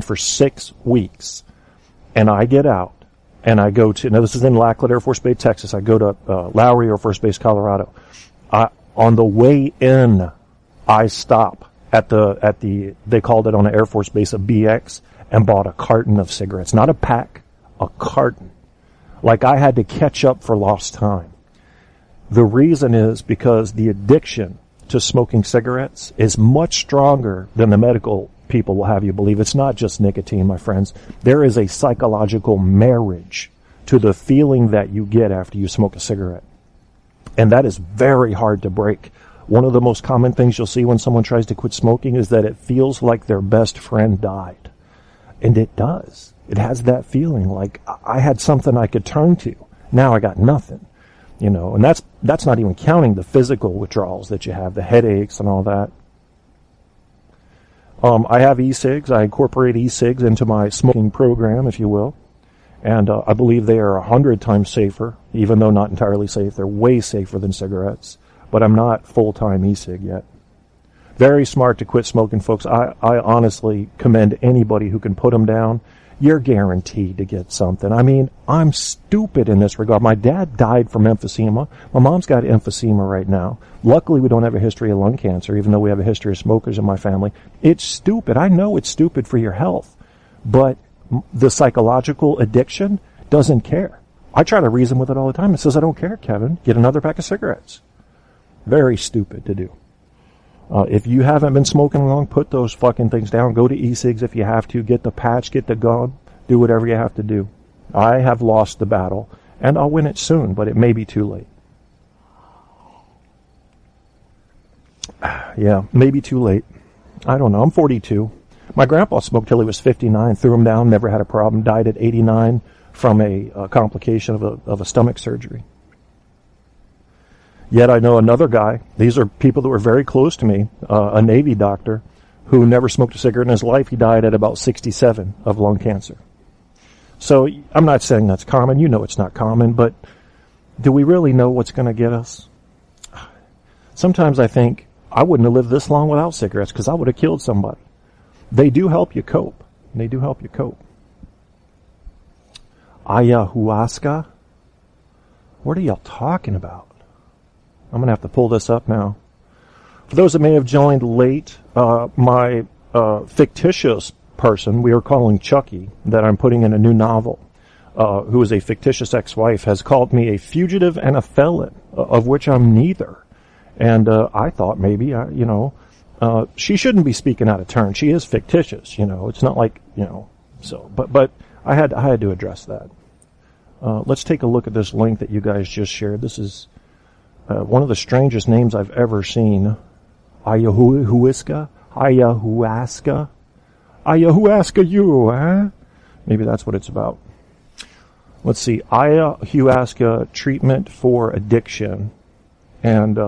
for 6 weeks, and I get out, and I go to, now this is in Lackland Air Force Base, Texas. I go to Lowry Air Force Base, Colorado. On the way in, I stop at the, they called it on the Air Force Base a BX, and bought a carton of cigarettes. Not a pack, a carton. Like I had to catch up for lost time. The reason is because the addiction to smoking cigarettes is much stronger than the medical people will have you believe. It's not just nicotine, my friends. There is a psychological marriage to the feeling that you get after you smoke a cigarette. And that is very hard to break. One of the most common things you'll see when someone tries to quit smoking is that it feels like their best friend died. And it does. It has that feeling like I had something I could turn to. Now I got nothing. You know, and that's not even counting the physical withdrawals that you have, the headaches and all that. I have e-cigs. I incorporate e-cigs into my smoking program, if you will. And I believe they are 100 times safer, even though not entirely safe. They're way safer than cigarettes. But I'm not full-time e-cig yet. Very smart to quit smoking, folks. I honestly commend anybody who can put them down. You're guaranteed to get something. I mean, I'm stupid in this regard. My dad died from emphysema. My mom's got emphysema right now. Luckily, we don't have a history of lung cancer, even though we have a history of smokers in my family. It's stupid. I know it's stupid for your health. But the psychological addiction doesn't care. I try to reason with it all the time. It says, I don't care, Kevin. Get another pack of cigarettes. Very stupid to do. If you haven't been smoking long, put those fucking things down. Go to e-cigs if you have to. Get the patch, get the gun. Do whatever you have to do. I have lost the battle, and I'll win it soon, but it may be too late. Yeah, maybe too late. I don't know. I'm 42. My grandpa smoked till he was 59, threw him down, never had a problem, died at 89 from a complication of a stomach surgery. Yet I know another guy, these are people that were very close to me, a Navy doctor who never smoked a cigarette in his life. He died at about 67 of lung cancer. So I'm not saying that's common. You know it's not common, but do we really know what's going to get us? Sometimes I think I wouldn't have lived this long without cigarettes because I would have killed somebody. They do help you cope. They do help you cope. Ayahuasca? What are y'all talking about? I'm going to have to pull this up now. For those that may have joined late, my fictitious person, we are calling Chucky, that I'm putting in a new novel, who is a fictitious ex-wife, has called me a fugitive and a felon, of which I'm neither. And I thought maybe, she shouldn't be speaking out of turn. She is fictitious, It's not like, so. But I had to address that. Let's take a look at this link that you guys just shared. This is one of the strangest names I've ever seen. Ayahuasca? Ayahuasca you, huh? Maybe that's what it's about. Let's see. Ayahuasca treatment for addiction. And,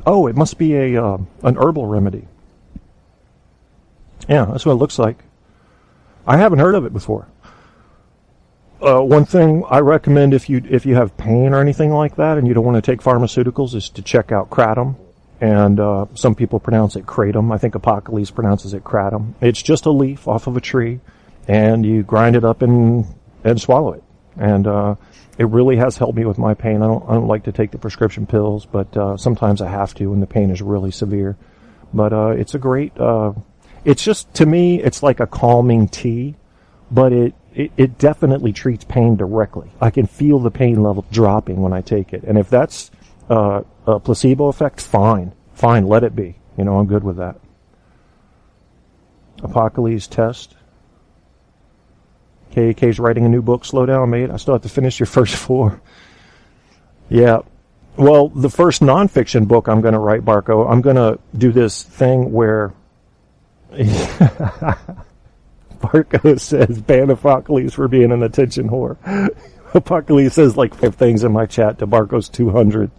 it must be an herbal remedy. Yeah, that's what it looks like. I haven't heard of it before. One thing I recommend if you have pain or anything like that and you don't want to take pharmaceuticals is to check out kratom. And some people pronounce it kratom. I think Apocales pronounces it kratom. It's just a leaf off of a tree, and you grind it up and swallow it. And it really has helped me with my pain. I don't like to take the prescription pills, but sometimes I have to when the pain is really severe. But it's a great. It's just, to me, it's like a calming tea, but it definitely treats pain directly. I can feel the pain level dropping when I take it. And if that's a placebo effect, fine, let it be. I'm good with that. Apocales test. KAK's writing a new book. Slow down, mate. I still have to finish your first 4. Yeah. Well, the first nonfiction book I'm going to write, Barko, I'm going to do this thing where Barko says, ban Apocales for being an attention whore. Apocales says like 5 things in my chat to Barko's 200.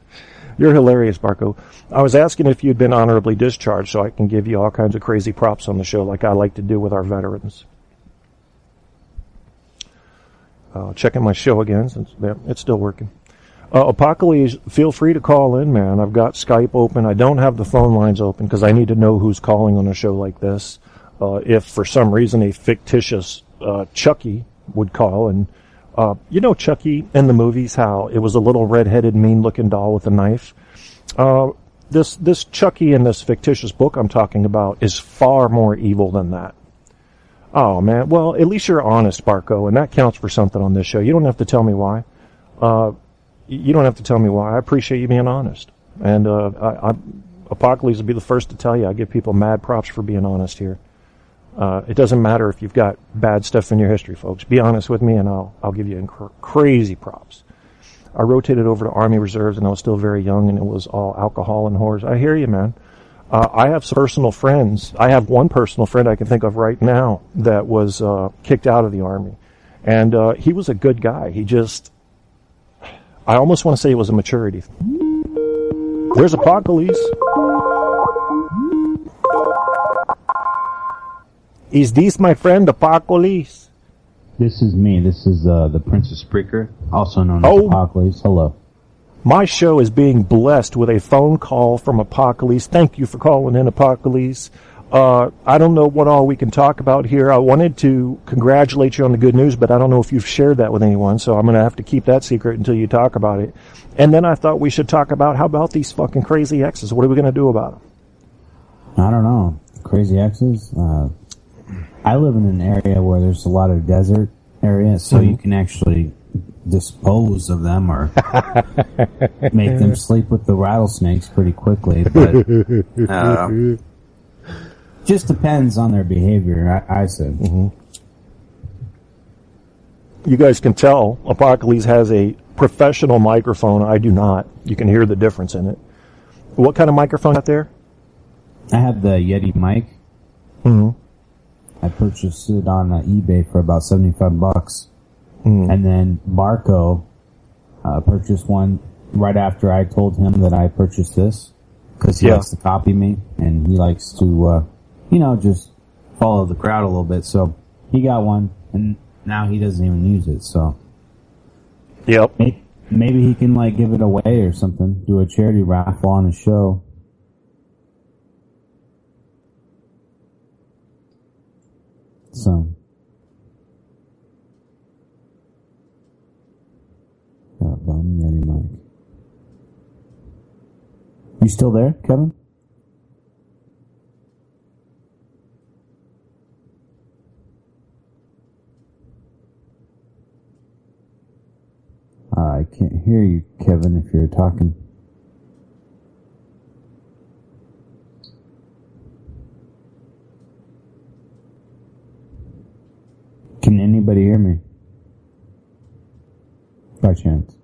You're hilarious, Barko. I was asking if you'd been honorably discharged so I can give you all kinds of crazy props on the show like I like to do with our veterans. Checking my show again since it's still working. Apocales, feel free to call in, man. I've got Skype open. I don't have the phone lines open because I need to know who's calling on a show like this. if for some reason a fictitious Chucky would call. And Chucky in the movies, how it was a little red-headed, mean-looking doll with a knife. This Chucky in this fictitious book I'm talking about is far more evil than that. Oh, man. Well, at least you're honest, Barko, and that counts for something on this show. You don't have to tell me why. You don't have to tell me why. I appreciate you being honest. And Apocales will be the first to tell you I give people mad props for being honest here. It doesn't matter if you've got bad stuff in your history, folks. Be honest with me, and I'll give you crazy props. I rotated over to Army Reserves, and I was still very young, and it was all alcohol and whores. I hear you, man. I have some personal friends. I have one personal friend I can think of right now that was kicked out of the Army. And he was a good guy. I almost want to say it was a maturity. There's Apocales. Is this my friend Apocales? This is me. This is the Prince of Spreaker, also known as Apocales. Hello. My show is being blessed with a phone call from Apocales. Thank you for calling in, Apocales. I don't know what all we can talk about here. I wanted to congratulate you on the good news, but I don't know if you've shared that with anyone, so I'm going to have to keep that secret until you talk about it. And then I thought we should talk about, how about these fucking crazy exes? What are we going to do about them? I don't know. Crazy exes? I live in an area where there's a lot of desert areas, so you can actually dispose of them or make them sleep with the rattlesnakes pretty quickly. But just depends on their behavior, I said. Mm-hmm. You guys can tell Apocales has a professional microphone. I do not. You can hear the difference in it. What kind of microphone out there? I have the Yeti mic. Mm-hmm. I purchased it on eBay for about $75. And then Barko purchased one right after I told him that I purchased this, because he likes to copy me, and he likes to, just follow the crowd a little bit. So he got one, and now he doesn't even use it. So yep, maybe he can give it away or something, do a charity raffle on his show. So. Yeti mic. You still there, Kevin? I can't hear you, Kevin, if you're talking. Can anybody hear me? By chance.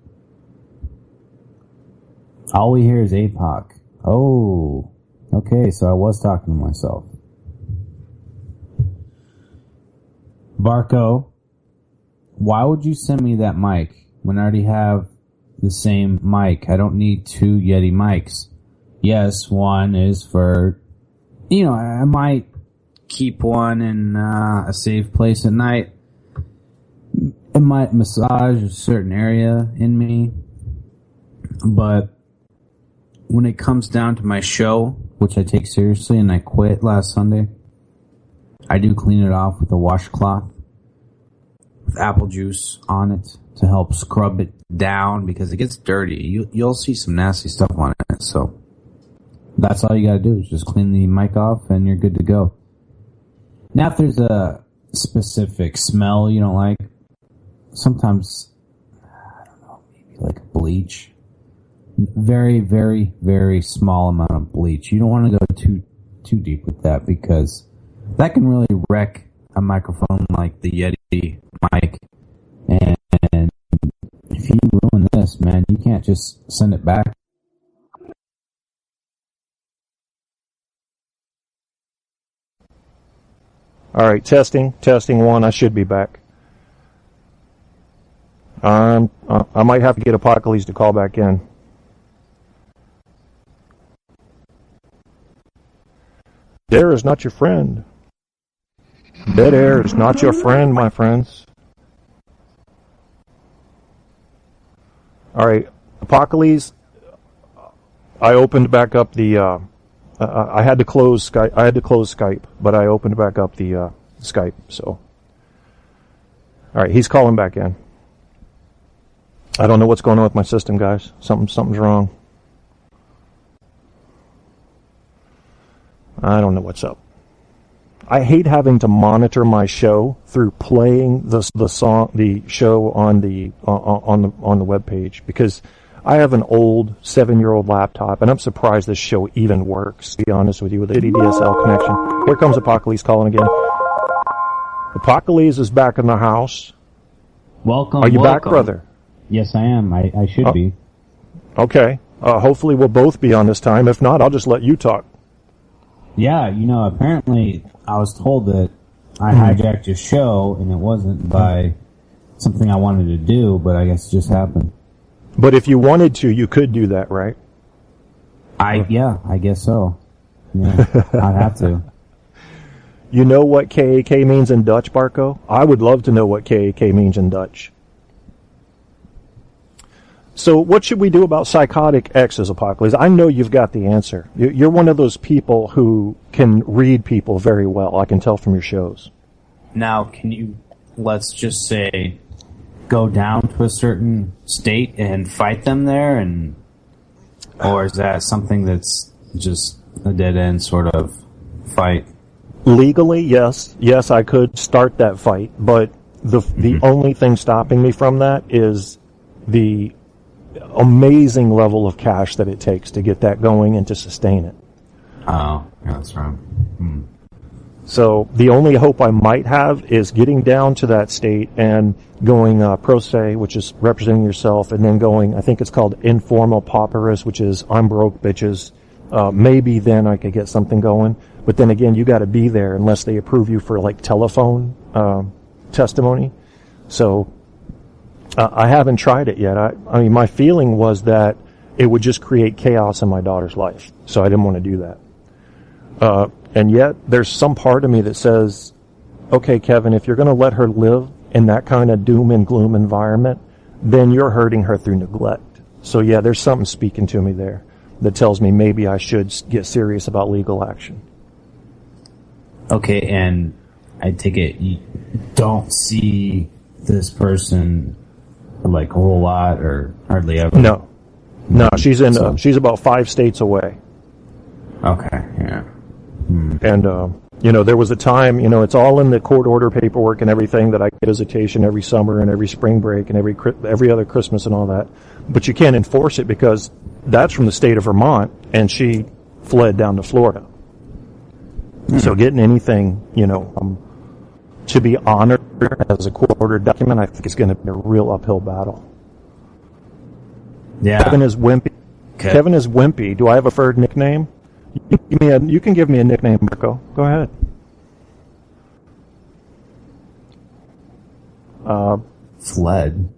All we hear is APOC. Oh, okay, so I was talking to myself. Barko, why would you send me that mic when I already have the same mic? I don't need two Yeti mics. Yes, one is for, I might keep one in a safe place at night. It might massage a certain area in me, but when it comes down to my show, which I take seriously and I quit last Sunday, I do clean it off with a washcloth with apple juice on it to help scrub it down because it gets dirty. You'll see some nasty stuff on it. So that's all you gotta do is just clean the mic off and you're good to go. Now, if there's a specific smell you don't like, sometimes, I don't know, maybe like bleach. Very, very, very small amount of bleach. You don't want to go too deep with that because that can really wreck a microphone like the Yeti mic. And if you ruin this, man, you can't just send it back. All right, testing one. I should be back. I might have to get Apocales to call back in. Dead air is not your friend. Dead air is not your friend, my friends. All right, Apocales. I opened back up the I had to close Skype, but I opened back up the Skype. So, all right, he's calling back in. I don't know what's going on with my system, guys. Something's wrong. I don't know what's up. I hate having to monitor my show through playing the show on the webpage, because I have an old 7-year-old laptop, and I'm surprised this show even works, to be honest with you, with the DSL connection. Here comes Apocales calling again. Apocales is back in the house. Welcome. Are you back, brother? Yes, I am. I should be. Okay. Hopefully we'll both be on this time. If not, I'll just let you talk. Yeah, apparently I was told that I hijacked your show, and it wasn't by something I wanted to do, but I guess it just happened. But if you wanted to, you could do that, right? I guess so. Yeah, I'd have to. You know what KAK means in Dutch, Barko? I would love to know what KAK means in Dutch. So what should we do about psychotic exes, Apocales? I know you've got the answer. You're one of those people who can read people very well. I can tell from your shows. Now, can you, let's just say, go down to a certain state and fight them there? Or is that something that's just a dead-end sort of fight? Legally, yes. Yes, I could start that fight. But the only thing stopping me from that is the amazing level of cash that it takes to get that going and to sustain it. Oh, yeah, that's right. So the only hope I might have is getting down to that state and going pro se, which is representing yourself, and then going, I think it's called informal pauperous, which is I'm broke, bitches. Maybe then I could get something going. But then again, you got to be there unless they approve you for like telephone testimony. So I haven't tried it yet. I mean, my feeling was that it would just create chaos in my daughter's life. So I didn't want to do that. And yet there's some part of me that says, okay, Kevin, if you're going to let her live in that kind of doom and gloom environment, then you're hurting her through neglect. So yeah, there's something speaking to me there that tells me maybe I should get serious about legal action. Okay, and I take it you don't see this person like a whole lot or hardly ever? No, she's about 5 states away. Okay, yeah. And, there was a time, it's all in the court order paperwork and everything that I get visitation every summer and every spring break and every other Christmas and all that. But you can't enforce it because that's from the state of Vermont, and she fled down to Florida. So getting anything, to be honored as a court-ordered document, I think is going to be a real uphill battle. Yeah. Kevin is wimpy. Okay. Kevin is wimpy. Do I have a preferred nickname? You can give me a nickname, Barko. Go ahead. Fled.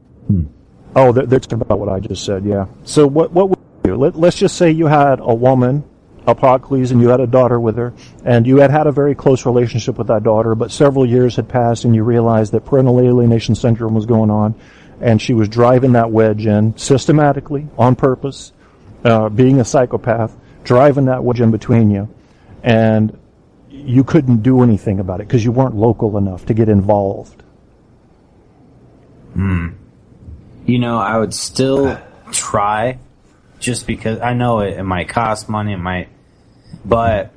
Oh, that's about what I just said, yeah. So what would you do? Let's just say you had a woman, Apocales, and you had a daughter with her, and you had a very close relationship with that daughter, but several years had passed and you realized that parental alienation syndrome was going on, and she was driving that wedge in systematically, on purpose, being a psychopath, driving that wedge in between you, and you couldn't do anything about it because you weren't local enough to get involved. I would still try, just because I know it might cost money, but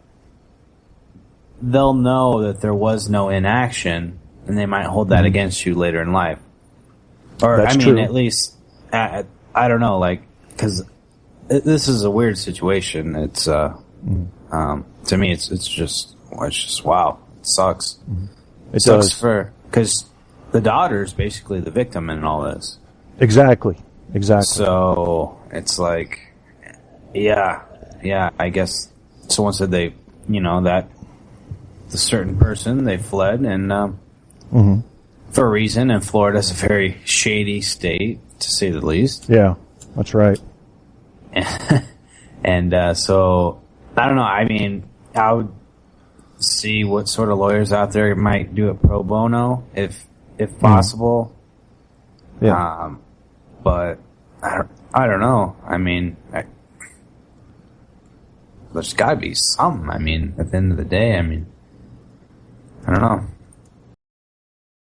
they'll know that there was no inaction, and they might hold that against you later in life. Or, That's true. True. At least, I don't know, because this is a weird situation. It's, to me, it's just wow. It sucks. It sucks does. because the daughter's basically the victim in all this. Exactly. So it's like, yeah, I guess someone said that the certain person, they fled and, for a reason, and Florida's a very shady state, to say the least. Yeah, that's right. And, so, I don't know, I mean, I would see what sort of lawyers out there might do it pro bono, if possible. Yeah. But I don't know. I mean, there's got to be some. I mean, at the end of the day, I mean, I don't know.